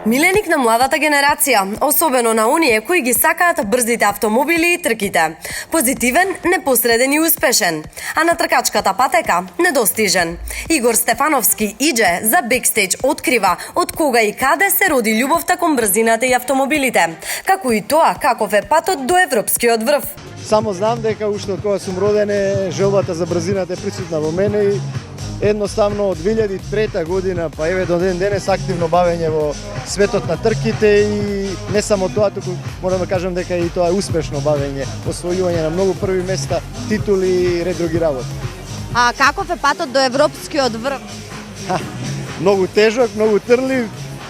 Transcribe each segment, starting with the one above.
Миленик на младата генерација, особено на оние кои ги сакаат брзите автомобили и трките. Позитивен, непосреден и успешен, а на тркачката патека недостижен. Игор Стефановски иđe за бекстејдж открива од кога и каде се роди љубовта кон брзината и автомобилите, како и тоа каков е патот до европскиот врв. Само знам дека уште од кога сум роден желбата за брзината е присутна во мене и едноставно од 2003 година па еве до ден денес активно бавење во светот на трките и не само тоа, туку морам да кажам дека и тоа е успешно бавење, освојување на многу први места, титули и ред други работи. А каков е патот до европскиот врв? Многу тежок, многу трлив,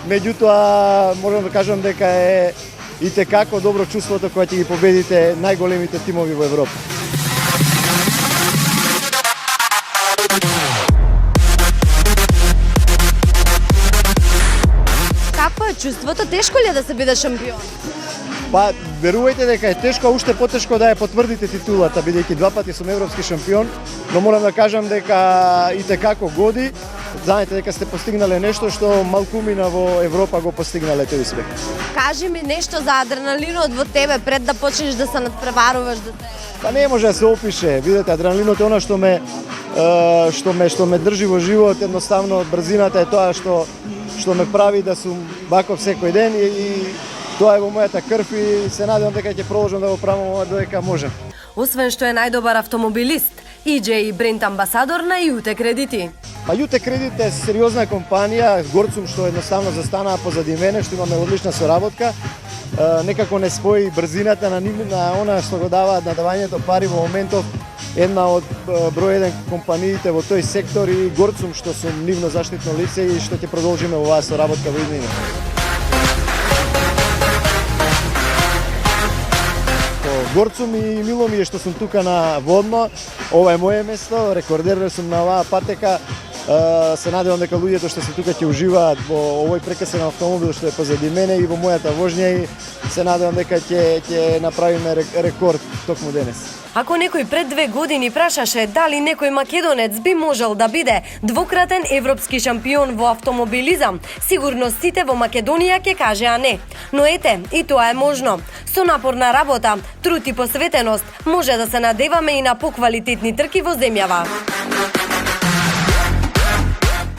меѓутоа морам да кажам дека е и текако добро чувството кога ќе ги победите најголемите тимови во Европа. Какво е чувството? Тешко ли е да се биде шампион? Па, верувајте дека е тешко, а уште потешко да ја потврдите титулата, бидејќи два пати сум европски шампион, но морам да кажам дека и текако годи. Знаете дека сте постигнале нешто што малкумина во Европа го постигнале тој успех. Кажи ми нешто за адреналинот во тебе пред да почнеш да се надпреваруваш да се... Па не може да се опише. Видете, адреналинот е она што ме држи во живот, едноставно брзината е тоа што ме прави да сум ваков секој ден и тоа е во мојата крв и се надевам дека ќе продолжам да го правам додека можам. Освен што е најдобар автомобилист, иđe и бренд амбасадор на Јуте Кредити. Па Јуте Кредит е сериозна компанија, Горцум што едноставно застанаа позади мене, што имаме одлична соработка. Некако не спои брзината на она што го даваат надавањето пари во моментов, една од број 1 компаниите во тој сектор и Горцум што сум нивно заштитно лице и што ќе продолжиме оваа соработка во иднина. Горцум и мило ми е што сум тука на Водно, ова е моје место, рекордер сум на оваа патека. Се надевам дека луѓето што се тука ќе уживаат во овој прекрасен автомобил што е позади мене и во мојата вожња и се надевам дека ќе направиме рекорд токму денес. Ако некој пред 2 години прашаше дали некој македонец би можел да биде двократен европски шампион во автомобилизам, сигурно сите во Македонија ќе кажеа не. Но ете, и тоа е можно. Со напорна работа, труд и посветеност може да се надеваме и на поквалитетни трки во земјава.